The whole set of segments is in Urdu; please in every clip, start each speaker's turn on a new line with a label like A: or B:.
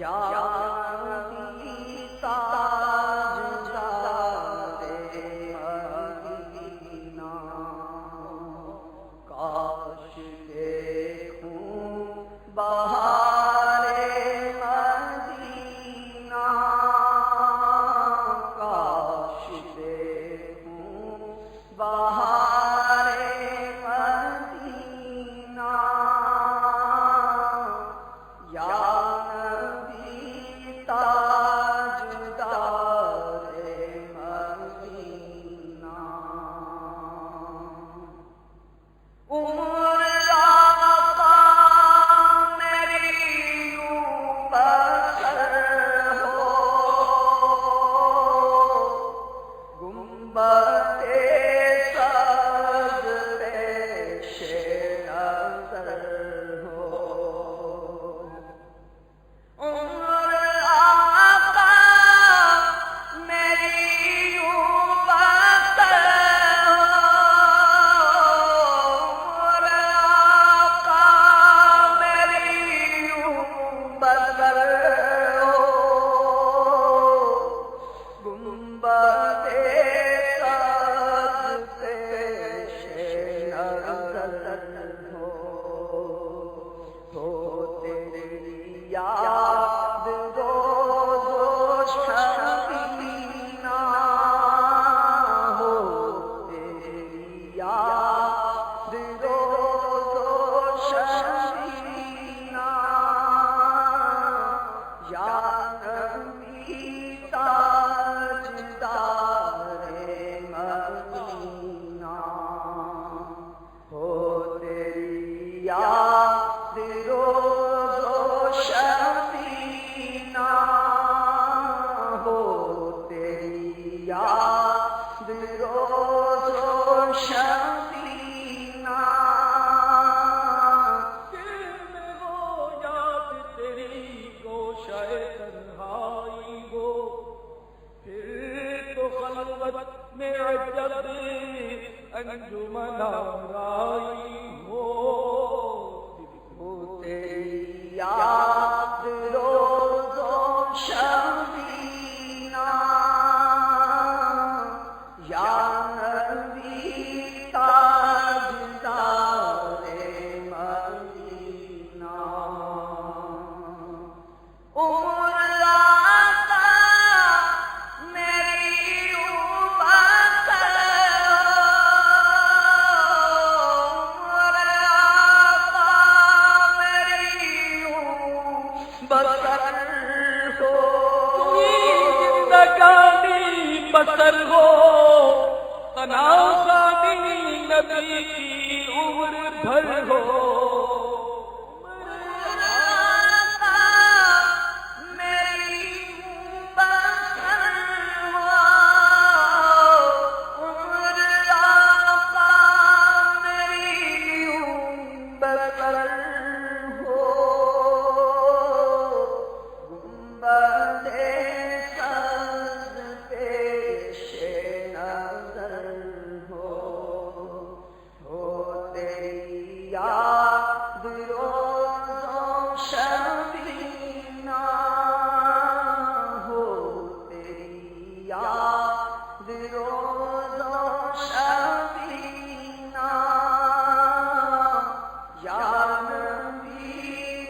A: یا نبی تاجدار مدینہ، کاش دیکھوں بہار مدینہ، کاش دیکھوں بہار مدینہ، یا نبی تاجدار مدینہ۔ عمر آقا میری یوں بسر ہو، گنبد سبز پیش نظر ہو، عمر آقا میری یوں بسر ہو، عمر آقا میری یوں بسر ہو، گنبد سبز پیش نظر ہو تیری یاد روز و شبینہ ہو، تیری یاد روز و شبینہ، یا نبی تاجدار مدینہ، ہو تیری یاد روز و شبینہ، ہو تیری یاد روز و شبینہ،
B: دل میں وہ یاد تیری گوشہ تنہائی ہو، پھر تو خلوت میں عجب انجمن آرائی ہو،
A: ہو تیری یاد روز و شبینہ، یا نبی تاجدار مدینہ، عمر آقا میری یوں بسر ہو، عمر آقا میری یوں بسر ہو،
B: زندگانی بسر ہو، تناسانی نبی کی عمر بھر ہو،
A: یاد روز و شبینہ، ہو تیری یاد روز و شبینہ، یا نبی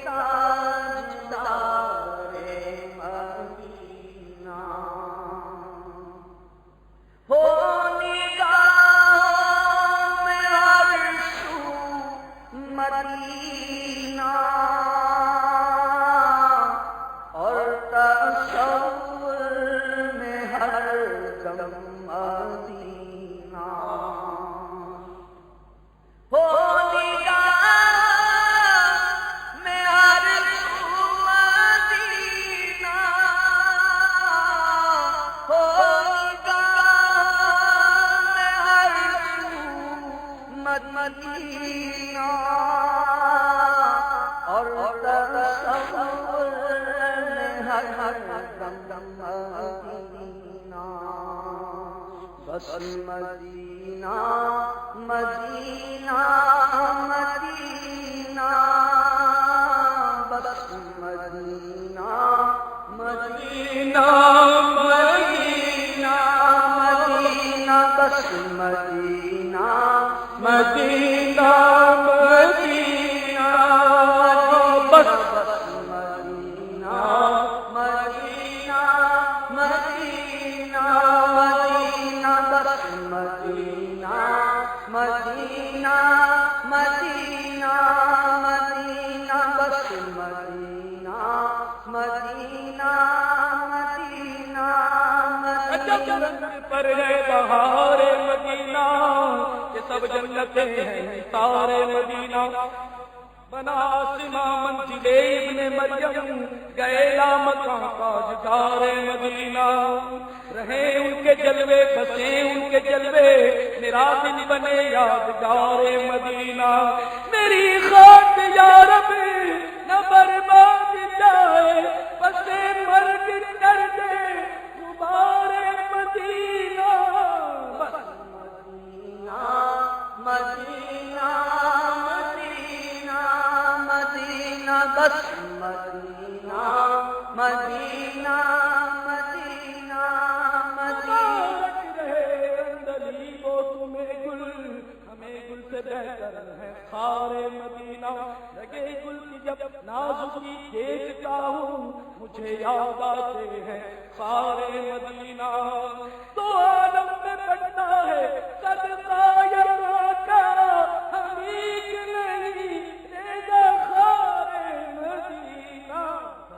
A: تاجدار مدینہ، ہو مدینہ، اور تصور میں ہر دم مدینہ، ہو نگاہ میں ہر سو مدینہ، ہو نگاہ میں ہر سو مدینہ، اور تصور میں ہر دم مدینہ، بس مدینہ مدینہ مدینہ، بس مدینہ
B: مدینہ
A: مدینہ بس مدینہ
B: مدینہ مدینہ بس
A: مدینہ مدینہ مدینہ مدینہ بس مدینہ مدینہ مدینہ مدینہ بس مدینہ مدینہ مدینہ
B: جنت پر ہے بہار مدینہ، یہ سب جنتیں ہیں سارے مدینہ. بنا آسماں منزل ابن مریم، گئے لامکاں تاجدار مدینہ. رہے ان کے جلوے، بسے ان کے جلوے، میرا دل بنے یادگار مدینہ. میری خاک یا رب نہ برباد جائے، بسے مرگ کر دے غبار مدینہ. بس
A: مدینہ مدینہ مدینہ بس مدینہ مدینہ مدینہ
B: مبارک رہے اندلیب و تمہیں گل، ہمیں گل سے بہتر ہے خار مدینہ. لگے گل کی جب نازکی دیکھتا ہوں، مجھے یاد آتے ہیں خار مدینہ. تو عالم میں بڑھتا ہے صدقہ یار کا، حقیق نہیں ریزہ خار مدینہ.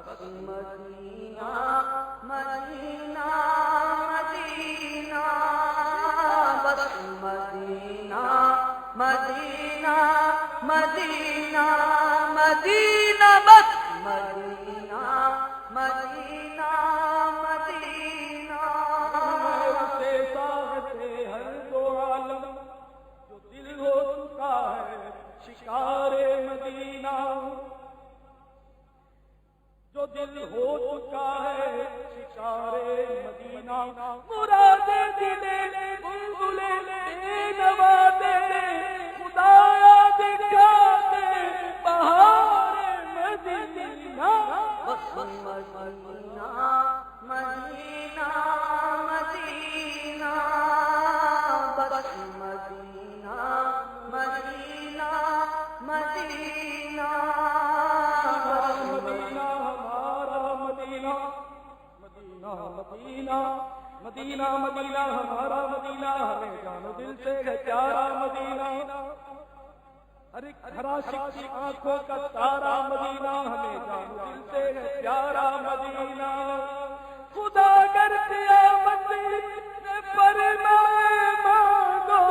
A: بس مدینہ مدینہ مدینہ بس مدینہ مدینہ مدینہ مدینہ بس مدینہ مدینہ مدینہ.
B: سے ساغتے ہر دو عالم، جو دل ہو چکا ہے شکار مدینہ. جو دل ہو چکا ہے شکار مدینہ. مراد دل بلبل نوا دے، خدایا دکھا دے بہار مدینہ.
A: بس مدینہ مدینہ مدینہ بس مدینہ مدینہ مدینہ
B: مدینہ ہمارا مدینہ، مدینہ مدینہ مدینہ مدینہ ہمارا مدینہ، ہمیں جان و دل سے ہے پیارا مدینہ. ہر ایک ہرا شخص آنکھوں کا تارا مدینہ، ہمیں جان و دل سے ہے پیارا مدینہ. خدا گر قیامت میں فرمائے مانگو،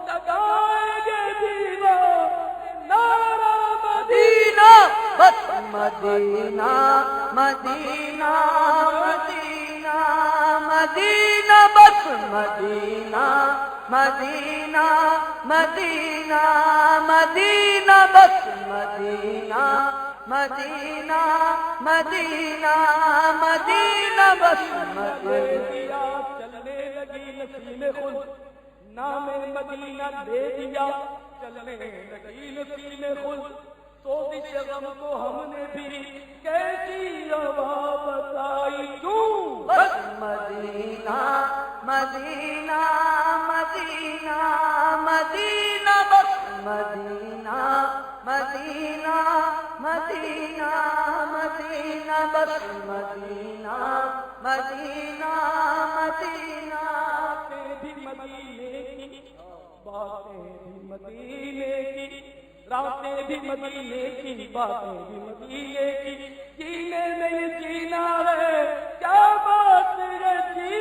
B: لگائیں گے دیوار نعرہ مدینہ.
A: بس مدینہ مدینہ مدینہ مدینہ بس مدینہ مدینہ مدینہ مدینہ بس مدینہ مدینہ مدینہ مدینہ بس مدینہ.
B: چلنے لگی نسیم خود، نام مدینہ دے دیا. چلنے لگی نسیم خود، سوزش غم کو ہم نے بھی کیسی ہوا بتائی کیوں.
A: بس مدینہ مدینہ مدینہ مدینہ بس مدینہ مدینہ مدینہ مدینہ بس مدینہ مدینہ مدینہ.
B: باتیں بھی مدینے کی، باتیں بھی مدینے کی، راتیں بھی مدینے کی، باتیں بھی مدینے کی. جینے میں یہ جینا ہے، کیا بات ہے جینے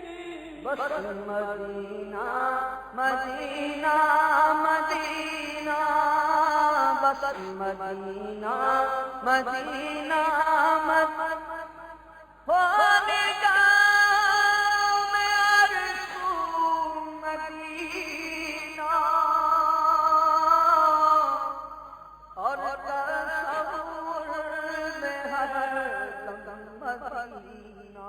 B: کی.
A: بس مدینہ مدینہ مدینہ بس مدینہ مدینہ ہونے کا میں آرزو مدینہ اور تصور میں ہر دم مدینہ.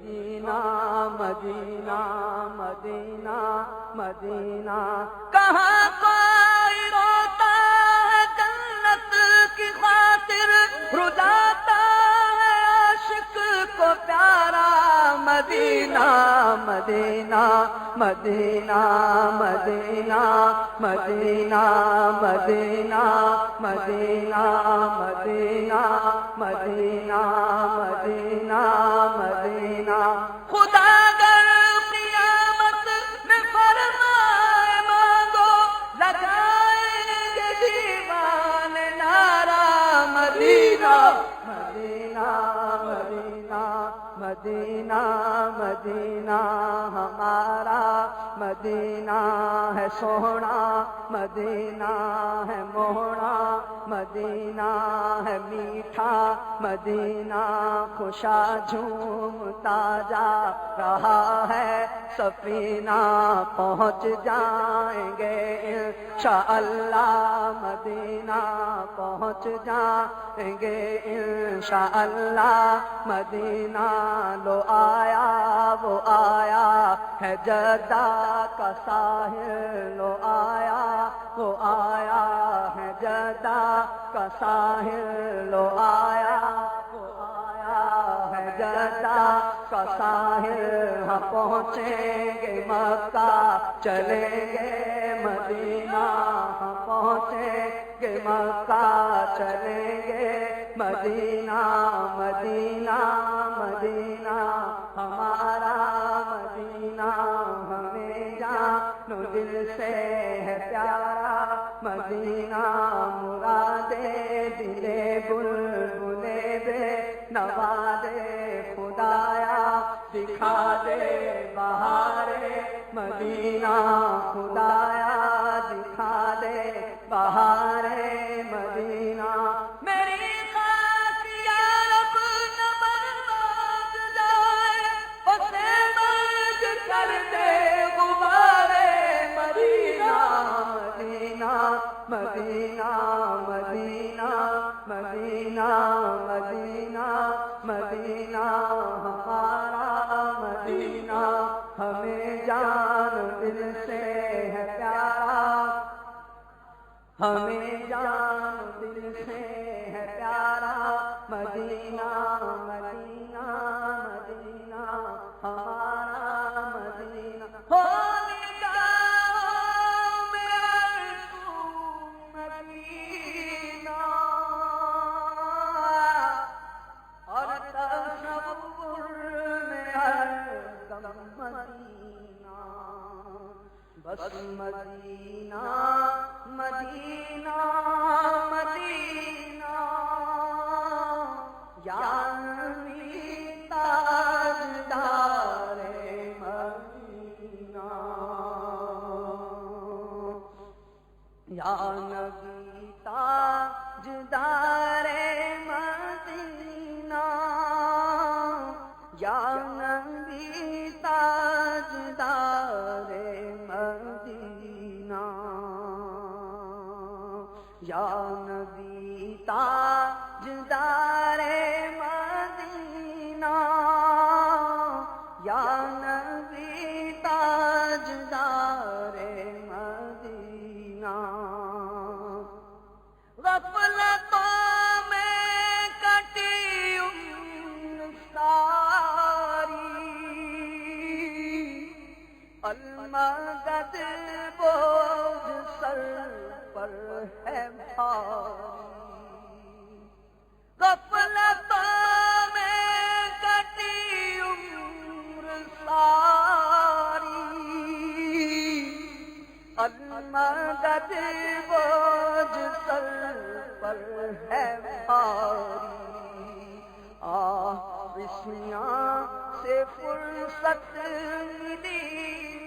A: مدینہ مدینہ مدینہ مدینہ کہاں کوئی روتا ہے جنت کی خاطر رلاتا ہے عاشق کو پیارا مدینہ مدینہ مدینہ مدینہ مدینہ مدینہ مدینہ مدینہ مدینہ مدینہ مدینہ خدا گر قیامت میں فرمائے مانگو لگائیں گے دیوان نعرہ مدینہ مدینہ مدینہ مدینہ مدینہ ہمارا مدینہ ہے سونا مدینہ ہے مونا مدینہ ہے میٹھا مدینہ خوشا جھومتا جا رہا ہے سفینہ پہنچ جائیں گے انشاءاللہ مدینہ پہنچ جائیں گے انشاءاللہ مدینہ لو آیا وہ آیا ہے جدہ کا ساحل لو آیا وہ آیا ہے جدہ کا ساحل لو آیا وہ آیا ہے جدہ کا ساحل ہم پہنچیں گے مکہ چلیں گے مدینہ ہم پہنچیں گے مکہ چلیں گے مدینہ مدینہ مدینہ ہمارا مدینہ ہمیں جان و دل سے ہے پیارا مدینہ مرادے دلے بلبلے بے نوازے خدایا دکھا دے بہارے مدینہ خدایا دکھا دے بہارے مدینہ میری خاک یا رب نہ برباد جائے اسے مرگ کر دے غبارے مدینہ مدینہ مدینہ مدینہ مدینہ مدینہ مدینہ ہمارا مدینہ ہمیں جان دل سے ہے پیارا ہمیں جان دل سے ہے پیارا مدینہ مدینہ مدینہ ہمارا مدینہ ہو نگاہوں میں عرش مدینہ اور تصور میں ہر دم مدینہ بس مدینہ مدینہ مدینہ یا نبی تاجدار مدینہ یا نبی تاجدار مدینہ یا نبی تاجدار مدینہ یا نبی تاجدار مدینہ یا نبی تاجدار مدینہ غفلتوں میں کٹی عمر ساری المدد بوجھ سر پر ہے بھاری غفلتوں میں کٹی عمر ساری المدد بوجھ سر پر ہے بھاری رسیاں سے فرصت ملی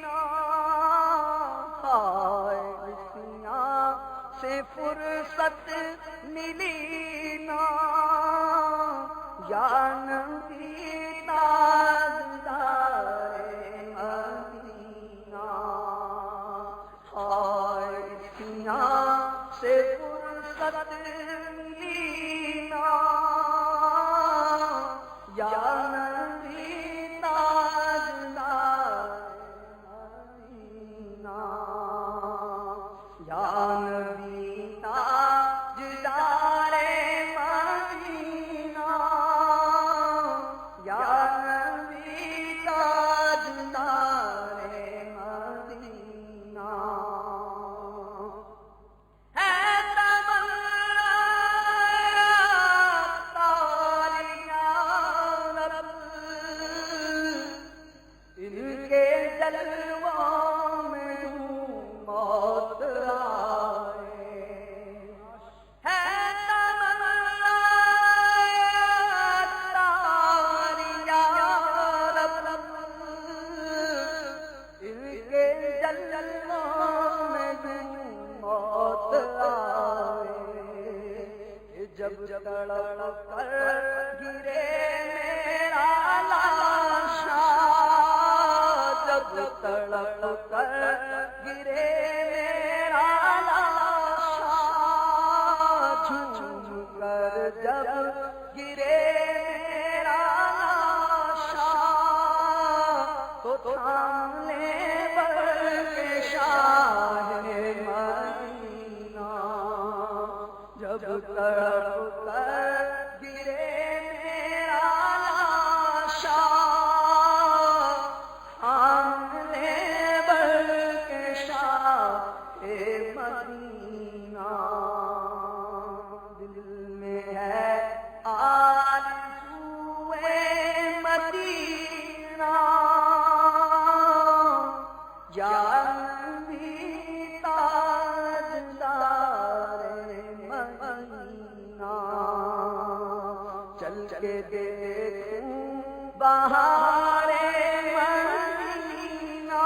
A: نا رسیاں سے فرصت ملی نا یا نبی تاجدار مدینہ رسیاں سے فرصت ملی نا یا نبی دیکھوں بہار مدینہ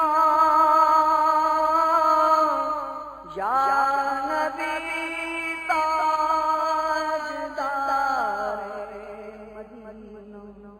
A: یا نبی تاجدار مدینہ